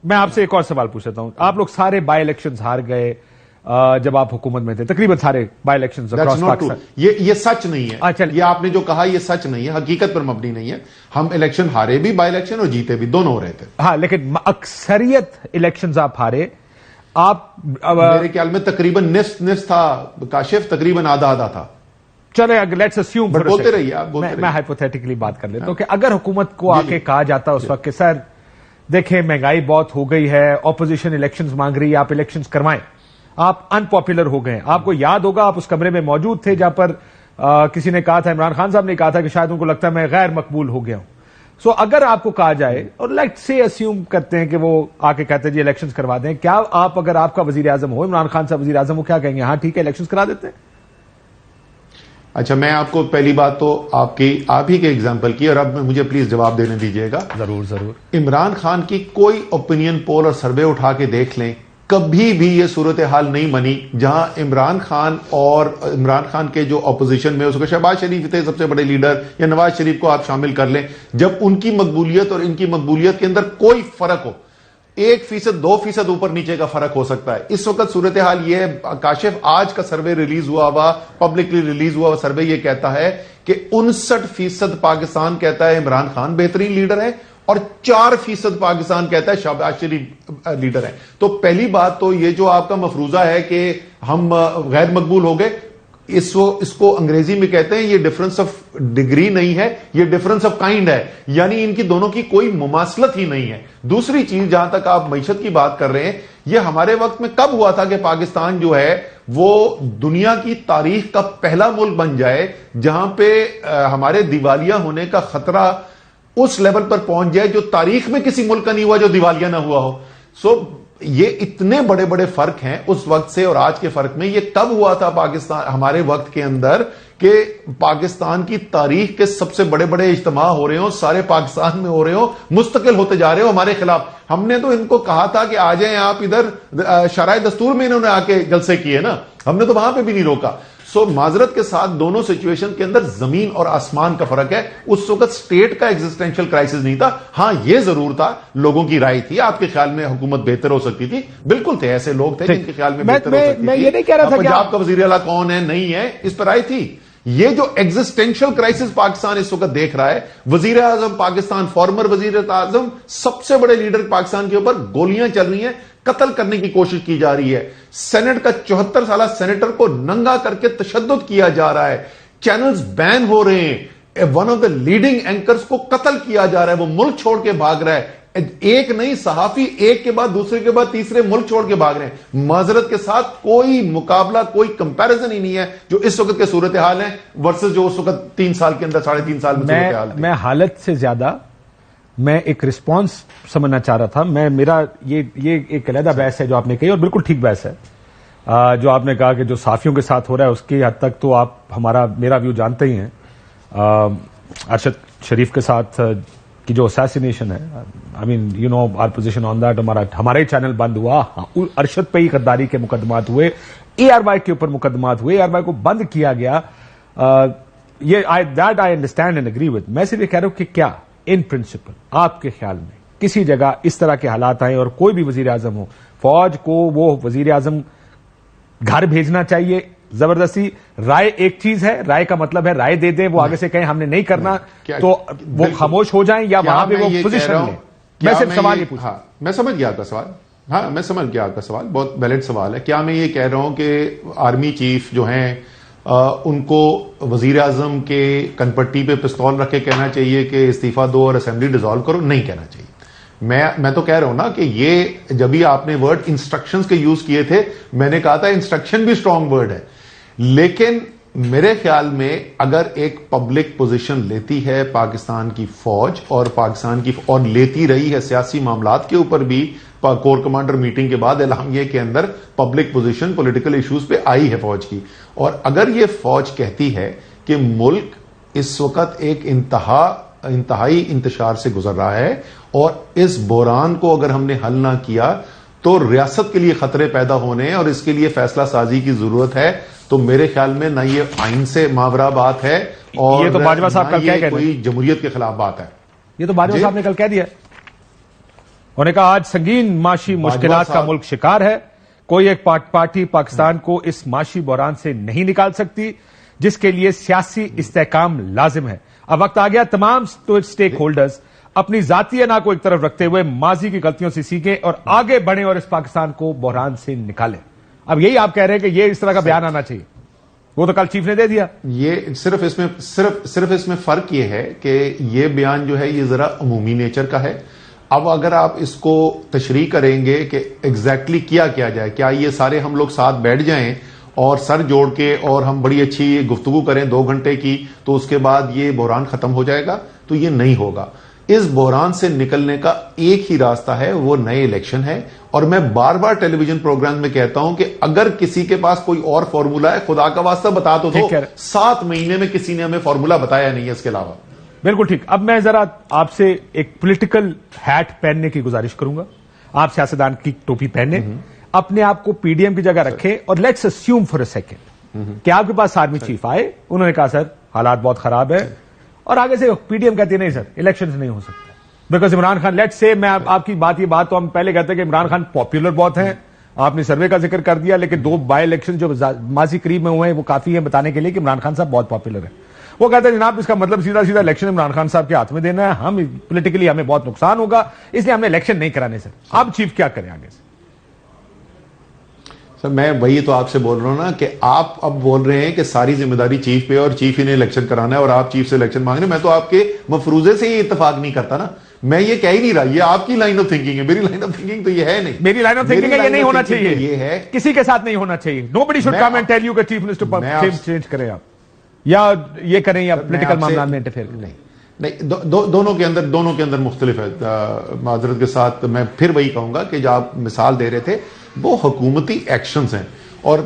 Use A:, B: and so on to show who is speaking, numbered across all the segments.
A: میں آپ سے ایک اور سوال پوچھ لیتا ہوں. آپ لوگ سارے بائی الیکشنز ہار گئے جب آپ حکومت میں تھے, تقریباً سارے بائی الیکشنز اکراس پاکستان.
B: یہ سچ نہیں ہے, یہ آپ نے جو کہا یہ سچ نہیں ہے, حقیقت پر مبنی نہیں ہے. ہم الیکشن ہارے بھی بائی الیکشن اور جیتے بھی, دونوں ہو رہے تھے.
A: ہاں, لیکن اکثریت الیکشنز آپ ہارے. آپ
B: میرے خیال میں تقریباً نصف تھا کاشف, تقریباً آدھا تھا.
A: چلے لیٹس اسیوم,
B: بولتے رہیے آپ,
A: میں ہائپوتھیٹیکلی بات کر لیتا ہوں کہ اگر حکومت کو آ کے کہا جاتا اس وقت کہ سر دیکھیں مہنگائی بہت ہو گئی ہے, اپوزیشن الیکشنز مانگ رہی ہے, آپ الیکشنز کروائیں, آپ ان پاپولر ہو گئے ہیں. آپ کو یاد ہوگا آپ اس کمرے میں موجود تھے جہاں پر کسی نے کہا تھا, عمران خان صاحب نے کہا تھا کہ شاید ان کو لگتا ہے میں غیر مقبول ہو گیا ہوں. سو اگر آپ کو کہا جائے, اور لیٹس سے اسیوم کرتے ہیں کہ وہ آ کے کہتے ہیں جی الیکشنز کروا دیں, کیا آپ اگر آپ کا وزیر اعظم ہو, عمران خان صاحب وزیر اعظم ہو, کیا کہیں گے؟ ہاں ٹھیک ہے الیکشنز کرا دیتے ہیں.
B: اچھا, میں آپ کو پہلی بات تو آپ ہی کے ایگزامپل کی, اور اب مجھے پلیز جواب دینے دیجئے گا.
A: ضرور.
B: عمران خان کی کوئی اوپینین پول اور سروے اٹھا کے دیکھ لیں, کبھی بھی یہ صورتحال نہیں بنی جہاں عمران خان کے جو اپوزیشن میں اس کو شہباز شریف تھے سب سے بڑے لیڈر, یا نواز شریف کو آپ شامل کر لیں, جب ان کی مقبولیت اور ان کی مقبولیت کے اندر کوئی فرق ہو, 1% 2% اوپر نیچے کا فرق ہو سکتا ہے. اس وقت صورتحال یہ ہے کاشف, آج کا سروے ریلیز ہوا پبلکلی ریلیز ہوا سروے یہ کہتا ہے کہ 59% پاکستان کہتا ہے عمران خان بہترین لیڈر ہے, اور 4% پاکستان کہتا ہے شہباز شریف لیڈر ہے. تو پہلی بات تو یہ جو آپ کا مفروضہ ہے کہ ہم غیر مقبول ہو گئے, اس کو انگریزی میں کہتے ہیں یہ ڈفرنس آف ڈگری نہیں ہے, یہ ڈفرنس آف کائنڈ ہے, یعنی ان کی دونوں کی کوئی مماثلت ہی نہیں ہے. دوسری چیز, جہاں تک آپ معیشت کی بات کر رہے ہیں, یہ ہمارے وقت میں کب ہوا تھا کہ پاکستان جو ہے وہ دنیا کی تاریخ کا پہلا ملک بن جائے جہاں پہ ہمارے دیوالیہ ہونے کا خطرہ اس لیول پر پہنچ جائے جو تاریخ میں کسی ملک کا نہیں ہوا جو دیوالیہ نہ ہوا ہو. یہ اتنے بڑے بڑے فرق ہیں اس وقت سے اور آج کے فرق میں. یہ کب ہوا تھا پاکستان ہمارے وقت کے اندر کہ پاکستان کی تاریخ کے سب سے بڑے بڑے اجتماع ہو رہے ہوں, سارے پاکستان میں ہو رہے ہوں, مستقل ہوتے جا رہے ہو ہمارے خلاف. ہم نے تو ان کو کہا تھا کہ آ جائیں آپ ادھر, شرائع دستور میں انہوں نے آ کے جلسے کیے نا, ہم نے تو وہاں پہ بھی نہیں روکا. معذرت کے ساتھ دونوں سچویشن کے اندر زمین اور آسمان کا فرق ہے. اس وقت سٹیٹ کا ایگزسٹینشل کرائسس نہیں تھا. ہاں یہ ضرور تھا, لوگوں کی رائے تھی, آپ کے خیال میں حکومت بہتر ہو سکتی تھی, بالکل تھے, ایسے لوگ تھے جن کے خیال میں بہتر ہو سکتی تھی.
A: میں یہ نہیں کہہ رہا تھا
B: پنجاب کا وزیر اعلیٰ کون ہے نہیں ہے, اس پر آئی تھی. یہ جو ایگزسٹینشل کرائسس پاکستان اس وقت دیکھ رہا ہے, وزیر اعظم پاکستان, فارمر وزیر اعظم, سب سے بڑے لیڈر پاکستان کے اوپر گولیاں چل رہی ہیں, قتل کرنے کی کوشش کی جا رہی ہے. سینٹ کا 74 سالہ سینیٹر کو ننگا کر کے تشدد کیا جا رہا ہے, چینلز بین ہو رہے ہیں, one of the leading anchors کو قتل کیا جا رہا ہے, وہ ملک چھوڑ کے بھاگ رہا ہے. ایک نہیں, صحافی ایک کے بعد دوسرے کے بعد تیسرے ملک چھوڑ کے بھاگ رہے ہیں. معذرت کے ساتھ کوئی مقابلہ, کوئی کمپیریزن ہی نہیں ہے جو اس وقت کے صورتحال ہیں ورسز جو اس وقت 3 سال کے اندر 3.5 سال میں صورتحال تھی.
A: میں حالت سے زیادہ میں ایک رسپانس سمجھنا چاہ رہا تھا. میرا یہ ایک علیحدہ بحث ہے جو آپ نے کہی, اور بالکل ٹھیک بحث ہے جو آپ نے کہا کہ جو صحافیوں کے ساتھ ہو رہا ہے اس کی حد تک تو آپ میرا ویو جانتے ہی ہیں. ارشد شریف کے ساتھ کی جو اسیسینیشن ہے, I mean you know our position on that. ہمارا ہی چینل بند ہوا, ارشد پہ ہی غداری کے مقدمات ہوئے, اے آر وائی کے اوپر مقدمات ہوئے, اے آر وائی کو بند کیا گیا. That I understand and agree with. میں صرف یہ کہہ رہا ہوں کہ کیا ان پرنسپل آپ کے خیال میں کسی جگہ اس طرح کے حالات آئیں اور کوئی بھی وزیر اعظم ہو, فوج کو وہ وزیر اعظم گھر بھیجنا چاہیے زبردستی؟ رائے ایک چیز ہے, رائے کا مطلب ہے رائے دے دیں, وہ آگے سے کہیں ہم نے نہیں کرنا تو وہ خاموش ہو جائیں, یا وہاں پہ وہ پوزیشن لیں؟ میں صرف سوال یہ پوچھا.
B: میں سمجھ گیا آپ کا سوال, ہاں میں سمجھ گیا آپ کا سوال, بہت ویلڈ سوال ہے. کیا میں یہ کہہ رہا ہوں کہ آرمی چیف جو ہیں ان کو وزیر اعظم کے کنپٹی پہ پستول رکھ کے کہنا چاہیے کہ استعفیٰ دو اور اسمبلی ڈیزالو کرو؟ نہیں کہنا چاہیے. میں تو کہہ رہا ہوں نا کہ یہ جب ہی آپ نے ورڈ انسٹرکشنز کے یوز کیے تھے, میں نے کہا تھا انسٹرکشن بھی اسٹرانگ ورڈ ہے, لیکن میرے خیال میں اگر ایک پبلک پوزیشن لیتی ہے پاکستان کی فوج, اور لیتی رہی ہے سیاسی معاملات کے اوپر بھی, کور کمانڈر میٹنگ کے بعد اعلامیے کے اندر پبلک پوزیشن پولیٹیکل ایشوز پہ آئی ہے فوج کی, اور اگر یہ فوج کہتی ہے کہ ملک اس وقت ایک انتہائی انتشار سے گزر رہا ہے اور اس بحران کو اگر ہم نے حل نہ کیا تو ریاست کے لیے خطرے پیدا ہونے ہیں اور اس کے لیے فیصلہ سازی کی ضرورت ہے, تو میرے خیال میں نہ یہ آئین سے ماورا بات ہے اور
A: یہ تو باجوہ صاحب کل کہہ گئے,
B: کوئی جمہوریت کے خلاف بات ہے.
A: یہ تو باجوہ صاحب نے کل کہہ دیا. انہوں نے کہا آج سنگین معاشی مشکلات کا ملک شکار ہے. کوئی ایک پارٹی پاکستان کو اس معاشی بحران سے نہیں نکال سکتی جس کے لیے سیاسی استحکام لازم ہے. اب وقت آ گیا تمام سٹیک ہولڈرز اپنی ذاتی انا کو ایک طرف رکھتے ہوئے ماضی کی غلطیوں سے سیکھیں اور آگے بڑھیں اور اس پاکستان کو بحران سے نکالیں. اب یہی آپ کہہ رہے ہیں کہ یہ اس طرح کا بیان آنا چاہیے. وہ تو کل چیف نے دے دیا.
B: یہ صرف اس میں فرق یہ ہے کہ یہ بیان جو ہے یہ ذرا عمومی نیچر کا ہے. اب اگر آپ اس کو تشریح کریں گے کہ ایگزیکٹلی کیا جائے, کیا یہ سارے ہم لوگ ساتھ بیٹھ جائیں اور سر جوڑ کے اور ہم بڑی اچھی گفتگو کریں 2 گھنٹے کی تو اس کے بعد یہ بحران ختم ہو جائے گا؟ تو یہ نہیں ہوگا. اس بحران سے نکلنے کا ایک ہی راستہ ہے, وہ نئے الیکشن ہے. اور میں بار بار ٹیلی ویژن پروگرام میں کہتا ہوں کہ اگر کسی کے پاس کوئی اور فارمولا ہے خدا کا واسطہ بتا تو دو. 7 مہینے میں کسی نے ہمیں فارمولا بتایا نہیں ہے اس کے علاوہ.
A: بالکل ٹھیک. اب میں ذرا آپ سے ایک پولیٹیکل ہیٹ پہننے کی گزارش کروں گا. آپ سیاستدان کی ٹوپی پہنے, اپنے آپ کو پی ڈی ایم کی جگہ رکھیں اور let's assume for a second کہ آپ کے پاس آرمی چیف آئے, انہوں نے کہا سر حالات بہت خراب ہے, اور آگے سے پی ڈی ایم کہتی ہے نہیں سر الیکشن نہیں ہو سکتے because Imran Khan. Let's say میں آپ کی بات, یہ بات تو ہم پہلے کہتے ہیں کہ عمران خان پاپولر بہت ہیں, آپ نے سروے کا ذکر کر دیا, لیکن 2 بائی الیکشن جو ماضی قریب میں ہوئے ہیں وہ کافی ہیں بتانے کے لیے کہ عمران خان صاحب بہت پاپولر ہیں. وہ کہتے ہیں جناب اس کا مطلب سیدھا الیکشن عمران خان صاحب کے ہاتھ میں دینا ہے, ہم پولیٹیکلی ہمیں بہت نقصان ہوگا اس لیے ہم نے الیکشن نہیں کرانے. سر اب چیف کیا کریں آگے سے؟
B: سر میں وہی تو آپ سے بول رہا ہوں نا کہ آپ اب بول رہے ہیں کہ ساری ذمہ داری چیف پہ اور چیف ہی نے الیکشن کرانا ہے اور آپ چیف سے الیکشن مانگ رہے ہیں. میں تو آپ کے مفروضے سے یہ اتفاق نہیں کرتا نا, میں یہ کہہ ہی نہیں رہا. یہ آپ کی لائن آف تھنکنگ ہے, میری لائن آف تھنکنگ تو یہ ہے نہیں.
A: میری لائن آف تھنکنگ ہے یہ نہیں ہونا چاہیے,
B: یہ ہے
A: کسی کے ساتھ نہیں ہونا چاہیے. Nobody should come and tell you کہ چیف منسٹر چینج کریں آپ یا یہ کریں یا پولیٹیکل معاملات میں انٹرفیئر کریں.
B: نہیں, دونوں کے اندر مختلف ہے. معذرت کے ساتھ میں پھر وہی کہوں گا کہ جو آپ مثال دے رہے تھے وہ حکومتی ایکشنز ہیں. اور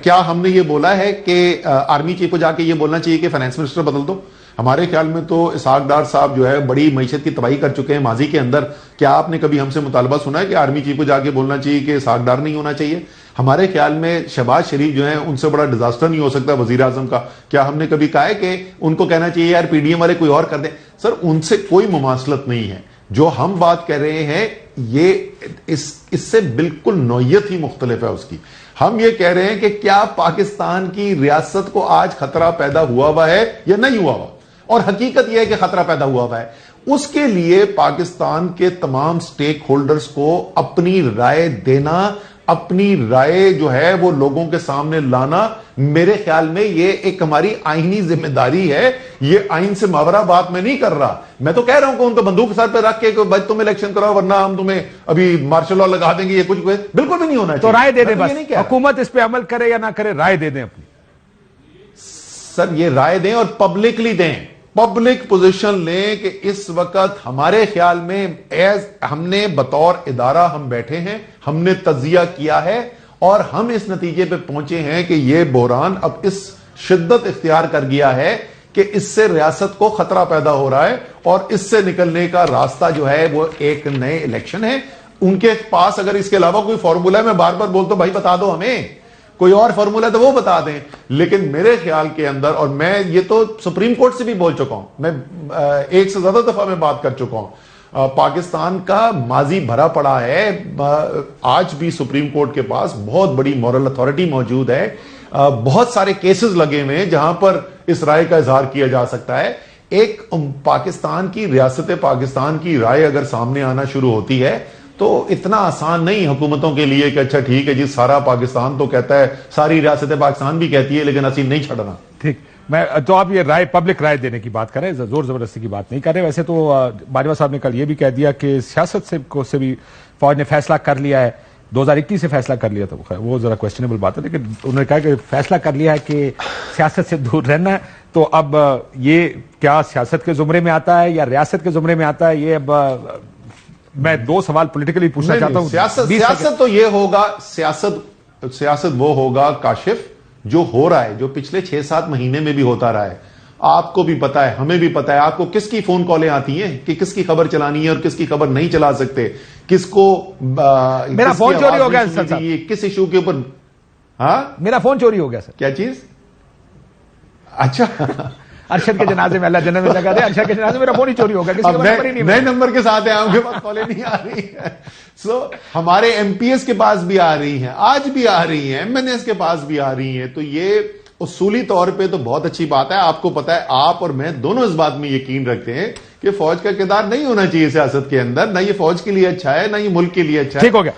B: کیا ہم نے یہ بولا ہے کہ آرمی چیف کو جا کے یہ بولنا چاہیے کہ فائنانس منسٹر بدل دو؟ ہمارے خیال میں تو اسحاق ڈار صاحب جو ہے بڑی معیشت کی تباہی کر چکے ہیں ماضی کے اندر. کیا آپ نے کبھی ہم سے مطالبہ سنا ہے کہ آرمی چیف کو جا کے بولنا چاہیے کہ اسحاق ڈار نہیں ہونا چاہیے؟ ہمارے خیال میں شہباز شریف جو ہیں ان سے بڑا ڈیزاسٹر نہیں ہو سکتا وزیر اعظم کا. کیا ہم نے کبھی کہا ہے کہ ان کو کہنا چاہیے یار پی ڈی ایم والے کوئی اور کر دیں؟ سر ان سے کوئی مماثلت نہیں ہے. جو ہم بات کر رہے ہیں یہ اس سے بالکل نوعیت ہی مختلف ہے اس کی. ہم یہ کہہ رہے ہیں کہ کیا پاکستان کی ریاست کو آج خطرہ پیدا ہوا ہے یا نہیں ہوا ہوا, اور حقیقت یہ ہے کہ خطرہ پیدا ہوا ہے. اس کے لیے پاکستان کے تمام سٹیک ہولڈرز کو اپنی رائے دینا, اپنی رائے جو ہے وہ لوگوں کے سامنے لانا, میرے خیال میں یہ ایک ہماری آئینی ذمہ داری ہے. یہ آئین سے ماورا بات میں نہیں کر رہا. میں تو کہہ رہا ہوں کہ ان کو بندوق سر پہ رکھ کے کہ بھائی تم الیکشن کراؤ ورنہ ہم تمہیں ابھی مارشل لا لگا دیں گے, یہ کچھ بالکل بھی نہیں ہونا چاہیے.
A: تو رائے دے دیں, بس حکومت اس پہ عمل کرے یا نہ کرے رائے دے دیں اپنی.
B: سر یہ رائے دیں اور پبلکلی دیں, پبلک پوزیشن لیں کہ اس وقت ہمارے خیال میں ہم نے بطور ادارہ ہم بیٹھے ہیں, ہم نے تجزیہ کیا ہے اور ہم اس نتیجے پہ پہنچے ہیں کہ یہ بحران اب اس شدت اختیار کر گیا ہے کہ اس سے ریاست کو خطرہ پیدا ہو رہا ہے, اور اس سے نکلنے کا راستہ جو ہے وہ ایک نئے الیکشن ہے. ان کے پاس اگر اس کے علاوہ کوئی فارمولا ہے, میں بار بار بولتا ہوں بھائی بتا دو ہمیں, کوئی اور فارمولا ہے تو وہ بتا دیں. لیکن میرے خیال کے اندر, اور میں یہ تو سپریم کورٹ سے بھی بول چکا ہوں, میں 1 سے زیادہ دفعہ میں بات کر چکا ہوں, پاکستان کا ماضی بھرا پڑا ہے. آج بھی سپریم کورٹ کے پاس بہت بڑی مورل اتھارٹی موجود ہے, بہت سارے کیسز لگے ہوئے ہیں جہاں پر اس رائے کا اظہار کیا جا سکتا ہے. ایک پاکستان کی ریاست پاکستان کی رائے اگر سامنے آنا شروع ہوتی ہے تو اتنا آسان نہیں حکومتوں کے لیے کہ اچھا ٹھیک ہے جی سارا پاکستان تو کہتا ہے, ساری ریاست پاکستان بھی کہتی ہے لیکن اسی نہیں چھڑنا.
A: ٹھیک, میں تو آپ یہ رائے پبلک رائے دینے کی بات کریں, زور زبردستی کی بات نہیں کر رہے. ویسے تو باجوہ صاحب نے کل یہ بھی کہہ دیا کہ سیاست سے بھی فوج نے فیصلہ کر لیا ہے, 2021 سے فیصلہ کر لیا تھا, وہ ذرا کوشچنیبل بات ہے, لیکن انہوں نے کہا کہ فیصلہ کر لیا ہے کہ سیاست سے دور رہنا ہے. تو اب یہ کیا سیاست کے زمرے میں آتا ہے یا ریاست کے زمرے میں آتا ہے؟ یہ اب میں 2 سوال پولیٹیکلی پوچھنا چاہتا ہوں.
B: سیاست تو یہ ہوگا, سیاست وہ ہوگا کاشف جو ہو رہا ہے, جو پچھلے 6-7 مہینے میں بھی ہوتا رہا ہے. آپ کو بھی پتا ہے, ہمیں بھی پتا ہے, آپ کو کس کی فون کالیں آتی ہیں کہ کس کی خبر چلانی ہے اور کس کی خبر نہیں چلا سکتے, کس کو
A: میرا فون چوری ہو گیا سر,
B: کس ایشو کے اوپر. ہاں
A: میرا فون چوری ہو گیا سر.
B: کیا چیز؟ اچھا
A: ارشد کے جنازے میں اللہ جنت میں لگا دے, ارشد کے جنازے میں میرا فون ہی چوری ہوگا, کسی
B: اب
A: کا نمبر ہی نہیں
B: نئے نمبر کے ساتھ ہیں, آپ کے پاس کالیں نہیں آ رہی ہیں. سو ہمارے ایم پی ایس کے پاس بھی آ رہی ہیں, آج بھی آ رہی ہیں, ایم این ایس کے پاس بھی آ رہی ہیں. تو یہ اصولی طور پہ تو بہت اچھی بات ہے. آپ کو پتا ہے, آپ اور میں دونوں اس بات میں یقین رکھتے ہیں کہ فوج کا کردار نہیں ہونا چاہیے سیاست کے اندر, نہ یہ فوج کے لیے اچھا ہے نہ یہ ملک کے لیے اچھا ہے.
A: ٹھیک ہو گیا.